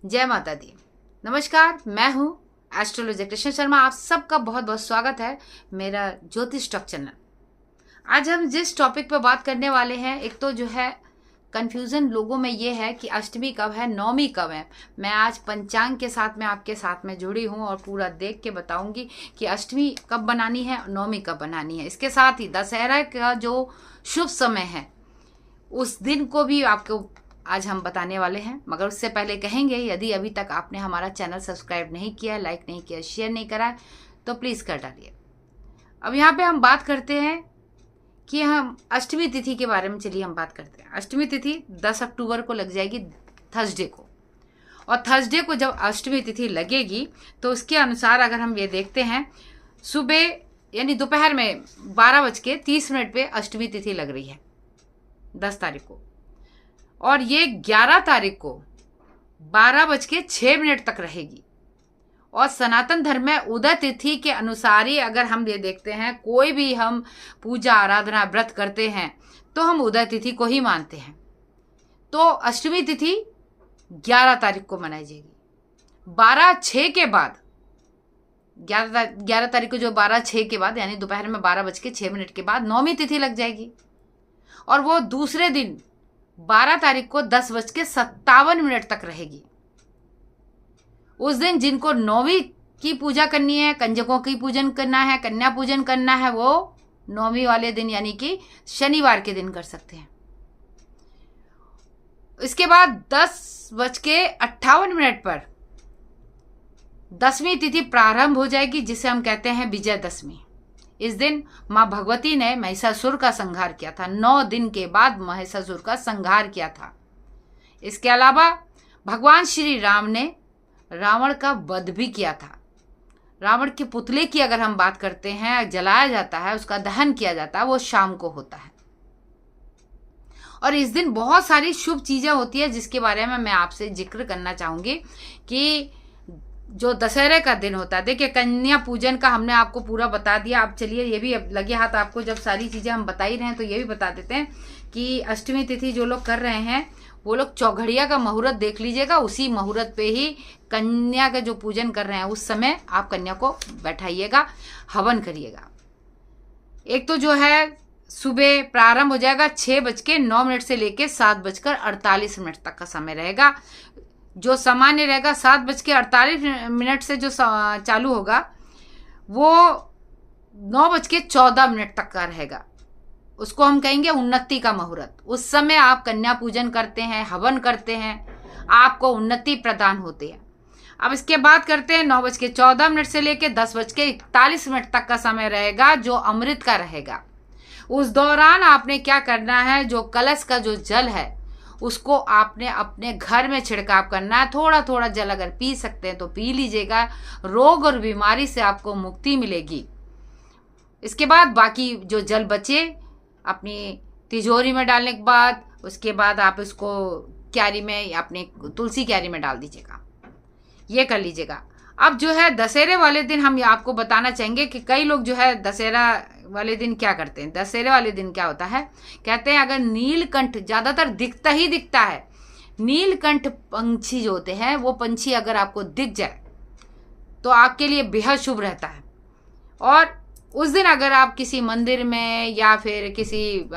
जय माता दी। नमस्कार, मैं हूँ एस्ट्रोलॉजर कृष्ण शर्मा। आप सबका बहुत बहुत स्वागत है मेरा ज्योतिष टॉक चैनल। आज हम जिस टॉपिक पर बात करने वाले हैं, एक तो जो है कन्फ्यूज़न लोगों में ये है कि अष्टमी कब है, नवमी कब है। मैं आज पंचांग के साथ में आपके साथ में जुड़ी हूँ और पूरा देख के बताऊंगी कि अष्टमी कब बनानी है, नवमी कब बनानी है। इसके साथ ही दशहरा का जो शुभ समय है उस दिन को भी आपको आज हम बताने वाले हैं। मगर उससे पहले कहेंगे, यदि अभी तक आपने हमारा चैनल सब्सक्राइब नहीं किया, लाइक नहीं किया, शेयर नहीं करा है, तो प्लीज़ कर डालिए। अब यहाँ पे हम बात करते हैं कि हम अष्टमी तिथि के बारे में। चलिए हम बात करते हैं। अष्टमी तिथि 10 अक्टूबर को लग जाएगी, थर्सडे को। और थर्सडे को जब अष्टमी तिथि लगेगी तो उसके अनुसार अगर हम ये देखते हैं, सुबह यानी दोपहर में 12:30 पे अष्टमी तिथि लग रही है 10 तारीख को, और ये 11 तारीख को 12:06 तक रहेगी। और सनातन धर्म में उदय तिथि के अनुसार ही अगर हम ये देखते हैं, कोई भी हम पूजा आराधना व्रत करते हैं तो हम उदय तिथि को ही मानते हैं। तो अष्टमी तिथि 11 तारीख को मनाई जाएगी। 12:06 के बाद 11 तारीख को जो 12:06 के बाद यानी दोपहर में 12:06 के बाद नौमी तिथि लग जाएगी। और वो दूसरे दिन 12 तारीख को 10:57 तक रहेगी। उस दिन जिनको नौवीं की पूजा करनी है, कंजकों की पूजन करना है, कन्या पूजन करना है, वो नौवीं वाले दिन यानी कि शनिवार के दिन कर सकते हैं। इसके बाद 10:58 पर 10वीं तिथि प्रारंभ हो जाएगी, जिसे हम कहते हैं विजयदशमी। इस दिन माँ भगवती ने महिषासुर का संहार किया था। 9 दिन के बाद महिषासुर का संहार किया था। इसके अलावा भगवान श्री राम ने रावण का वध भी किया था। रावण के पुतले की अगर हम बात करते हैं, जलाया जाता है, उसका दहन किया जाता है, वो शाम को होता है। और इस दिन बहुत सारी शुभ चीजें होती है जिसके बारे में मैं आपसे जिक्र करना चाहूंगी कि जो दशहरे का दिन होता है। देखिए, कन्या पूजन का हमने आपको पूरा बता दिया। अब चलिए ये भी अब लगे हाथ आपको, जब सारी चीजें हम बता ही रहे हैं तो ये भी बता देते हैं कि अष्टमी तिथि जो लोग कर रहे हैं वो लोग चौघड़िया का मुहूर्त देख लीजिएगा। उसी मुहूर्त पे ही कन्या का जो पूजन कर रहे हैं उस समय आप कन्या को बैठाइएगा, हवन करिएगा। एक तो जो है सुबह प्रारंभ हो जाएगा 6:09 से लेके 7:48 तक का समय रहेगा। जो सामान्य रहेगा 7:48 से जो चालू होगा वो 9:14 तक का रहेगा। उसको हम कहेंगे उन्नति का मुहूर्त। उस समय आप कन्या पूजन करते हैं, हवन करते हैं, आपको उन्नति प्रदान होती है। अब इसके बाद करते हैं 9:14 से लेके 10:41 तक का समय रहेगा जो अमृत का रहेगा। उस दौरान आपने क्या करना है, जो कलश का जो जल है उसको आपने अपने घर में छिड़काव करना है। थोड़ा थोड़ा जल अगर पी सकते हैं तो पी लीजिएगा। रोग और बीमारी से आपको मुक्ति मिलेगी। इसके बाद बाकी जो जल बचे अपनी तिजोरी में डालने के बाद, उसके बाद आप इसको क्यारी में या अपने तुलसी क्यारी में डाल दीजिएगा। ये कर लीजिएगा। अब जो है दशहरे वाले दिन हम आपको बताना चाहेंगे कि कई लोग जो है दशहरा वाले दिन क्या करते हैं। दशहरे वाले दिन क्या होता है, कहते हैं अगर नीलकंठ ज्यादातर दिखता ही दिखता है, नीलकंठ पंछी जो होते हैं वो पंछी अगर आपको दिख जाए तो आपके लिए बेहद शुभ रहता है। और उस दिन अगर आप किसी मंदिर में या फिर किसी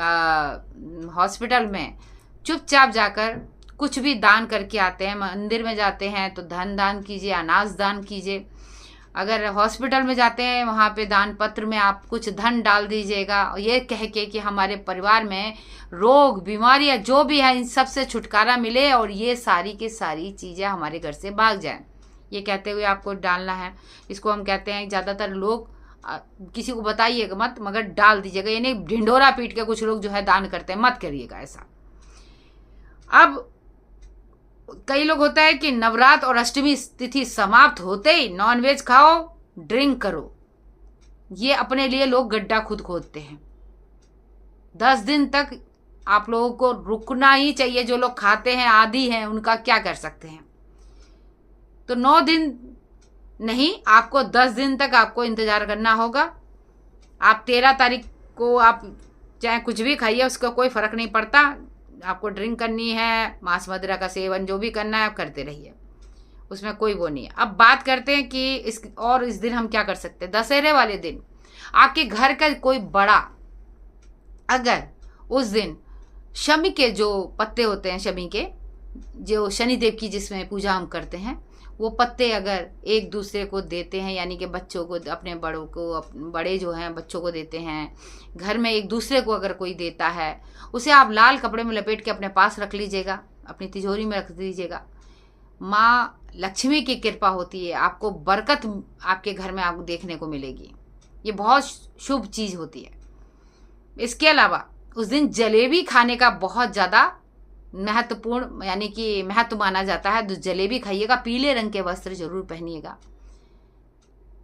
हॉस्पिटल में चुपचाप जाकर कुछ भी दान करके आते हैं, मंदिर में जाते हैं तो धन दान कीजिए, अनाज दान कीजिए। अगर हॉस्पिटल में जाते हैं वहाँ पे दान पत्र में आप कुछ धन डाल दीजिएगा, ये कह के कि हमारे परिवार में रोग बीमारियाँ जो भी है इन सब से छुटकारा मिले और ये सारी की सारी चीज़ें हमारे घर से भाग जाएं। ये कहते हुए आपको डालना है। इसको हम कहते हैं, ज़्यादातर लोग किसी को बताइएगा मत, मगर डाल दीजिएगा। यानी ढिंढोरा पीट के कुछ लोग जो है दान करते हैं, मत करिएगा ऐसा। अब कई लोग होता है कि नवरात्र और अष्टमी तिथि समाप्त होते ही नॉनवेज खाओ, ड्रिंक करो। ये अपने लिए लोग गड्ढा खुद खोदते हैं। 10 दिन तक आप लोगों को रुकना ही चाहिए। जो लोग खाते हैं, आदी हैं, उनका क्या कर सकते हैं। तो 9 दिन नहीं, आपको 10 दिन तक आपको इंतजार करना होगा। आप 13 तारीख को आप चाहे कुछ भी खाइए, उसका कोई फर्क नहीं पड़ता। आपको ड्रिंक करनी है, मांस मदिरा का सेवन जो भी करना है आप करते रहिए। उसमें कोई वो नहीं है। अब बात करते हैं कि इस दिन हम क्या कर सकते हैं। दशहरे वाले दिन आपके घर का कोई बड़ा अगर उस दिन शमी के जो पत्ते होते हैं, शमी के जो शनिदेव की जिसमें पूजा हम करते हैं, वो पत्ते अगर एक दूसरे को देते हैं, यानी कि बच्चों को, अपने बड़ों को, बड़े जो हैं बच्चों को देते हैं, घर में एक दूसरे को अगर कोई देता है, उसे आप लाल कपड़े में लपेट के अपने पास रख लीजिएगा, अपनी तिजोरी में रख दीजिएगा। माँ लक्ष्मी की कृपा होती है, आपको बरकत आपके घर में आपको देखने को मिलेगी। ये बहुत शुभ चीज़ होती है। इसके अलावा उस दिन जलेबी खाने का बहुत ज़्यादा महत्वपूर्ण यानी कि महत्व माना जाता है। तो जलेबी खाइएगा, पीले रंग के वस्त्र जरूर पहनिएगा।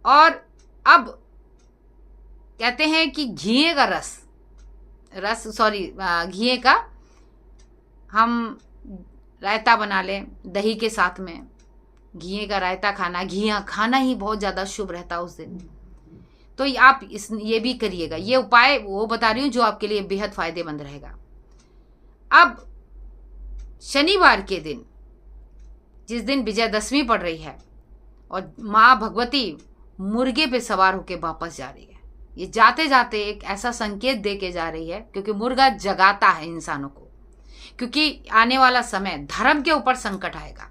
और अब कहते हैं कि घिए का घिए का हम रायता बना लें दही के साथ में। घिए का रायता खाना, घिया खाना ही बहुत ज़्यादा शुभ रहता है उस दिन। तो आप ये भी करिएगा। ये उपाय वो बता रही हूँ जो आपके लिए बेहद फायदेमंद रहेगा। अब शनिवार के दिन, जिस दिन विजयदशमी पड़ रही है और माँ भगवती मुर्गे पे सवार होकर वापस जा रही है, ये जाते जाते एक ऐसा संकेत दे के जा रही है, क्योंकि मुर्गा जगाता है इंसानों को, क्योंकि आने वाला समय धर्म के ऊपर संकट आएगा,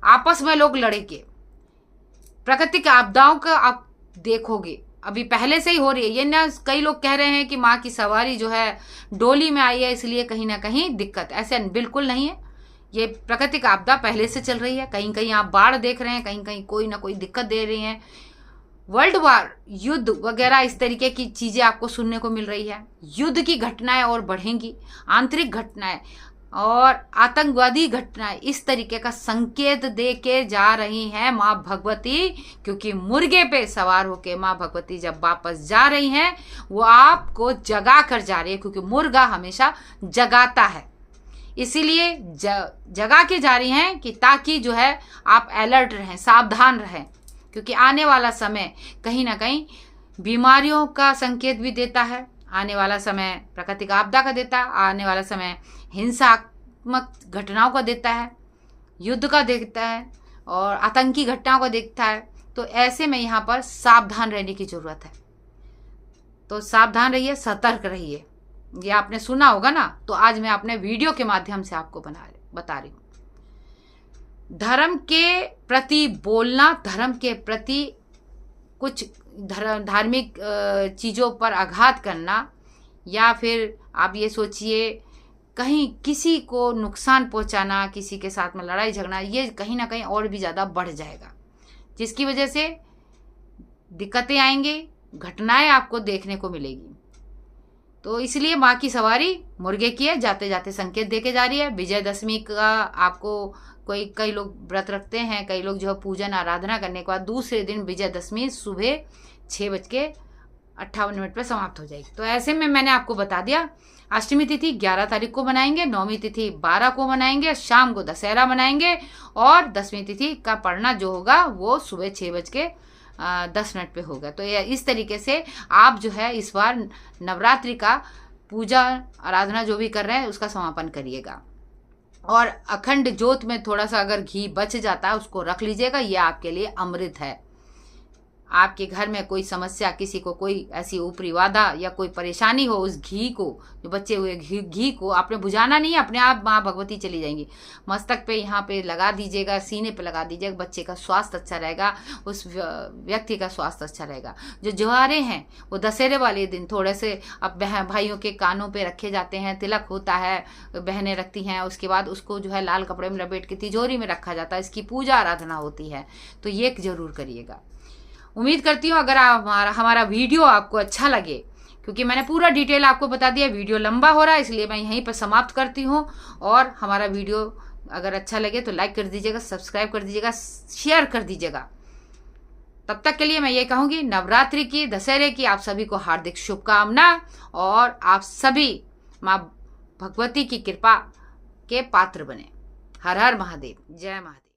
आपस में लोग लड़ेंगे, प्राकृतिक आपदाओं का आप देखोगे। अभी पहले से ही हो रही है ये ना। कई लोग कह रहे हैं कि माँ की सवारी जो है डोली में आई है, इसलिए कहीं ना कहीं दिक्कत। ऐसे बिल्कुल नहीं है। ये प्राकृतिक आपदा पहले से चल रही है। कहीं कहीं आप बाढ़ देख रहे हैं, कहीं कहीं कोई ना कोई दिक्कत दे रही है। वर्ल्ड वार, युद्ध वगैरह इस तरीके की चीजें आपको सुनने को मिल रही है। युद्ध की घटनाएं और बढ़ेंगी, आंतरिक घटनाएं और आतंकवादी घटनाएं इस तरीके का संकेत दे के जा रही हैं माँ भगवती, क्योंकि मुर्गे पे सवार होके माँ भगवती जब वापस जा रही हैं, वो आपको जगा कर जा रही है, क्योंकि मुर्गा हमेशा जगाता है। इसीलिए जगा के जा रही हैं कि ताकि जो है आप अलर्ट रहें, सावधान रहें, क्योंकि आने वाला समय कहीं ना कहीं बीमारियों का संकेत भी देता है। आने वाला समय प्राकृतिक आपदा का देता है, आने वाला समय हिंसात्मक घटनाओं का देता है, युद्ध का देखता है और आतंकी घटनाओं का देखता है। तो ऐसे में यहाँ पर सावधान रहने की जरूरत है। तो सावधान रहिए, सतर्क रहिए। ये आपने सुना होगा ना, तो आज मैं अपने वीडियो के माध्यम से आपको बता रही हूँ। धर्म के प्रति बोलना, धर्म के प्रति कुछ धार्मिक चीज़ों पर आघात करना, या फिर आप ये सोचिए कहीं किसी को नुकसान पहुंचाना, किसी के साथ में लड़ाई झगड़ा, ये कहीं ना कहीं और भी ज़्यादा बढ़ जाएगा, जिसकी वजह से दिक्कतें आएंगी, घटनाएं आपको देखने को मिलेगी। तो इसलिए माँ की सवारी मुर्गे की है, जाते जाते संकेत देके जा रही है। विजयदशमी का आपको कई लोग व्रत रखते हैं, कई लोग जो है पूजन आराधना करने के बाद दूसरे दिन विजयदशमी सुबह 6:58 पर समाप्त हो जाएगी। तो ऐसे में मैंने आपको बता दिया, अष्टमी तिथि 11 तारीख को मनाएंगे, नौवीं तिथि 12 को मनाएंगे, शाम को दशहरा मनाएंगे, और 10वीं तिथि का पढ़ना जो होगा वो सुबह 6:10 पे होगा। तो इस तरीके से आप जो है इस बार नवरात्रि का पूजा आराधना जो भी कर रहे हैं उसका समापन करिएगा। और अखंड ज्योत में थोड़ा सा अगर घी बच जाता है उसको रख लीजिएगा, ये आपके लिए अमृत है। आपके घर में कोई समस्या, किसी को कोई ऐसी ऊपरी बाधा या कोई परेशानी हो, उस घी को, जो बचे हुए घी को आपने बुझाना नहीं है, अपने आप माँ भगवती चली जाएंगी। मस्तक पे यहाँ पे लगा दीजिएगा, सीने पे लगा दीजिएगा, बच्चे का स्वास्थ्य अच्छा रहेगा, उस व्यक्ति का स्वास्थ्य अच्छा रहेगा। जो ज्वारे हैं वो दशहरे वाले दिन थोड़े से अब भाइयों के कानों पे रखे जाते हैं, तिलक होता है, बहनें रखती हैं, उसके बाद उसको जो है लाल कपड़े में लपेट के तिजोरी में रखा जाता है। इसकी पूजा आराधना होती है, तो ये जरूर करिएगा। उम्मीद करती हूँ अगर हमारा वीडियो आपको अच्छा लगे, क्योंकि मैंने पूरा डिटेल आपको बता दिया। वीडियो लंबा हो रहा है इसलिए मैं यहीं पर समाप्त करती हूँ। और हमारा वीडियो अगर अच्छा लगे तो लाइक कर दीजिएगा, सब्सक्राइब कर दीजिएगा, शेयर कर दीजिएगा। तब तक के लिए मैं ये कहूँगी, नवरात्रि की, दशहरे की आप सभी को हार्दिक शुभकामना, और आप सभी माँ भगवती की कृपा के पात्र बने। हर हर महादेव, जय महादेव।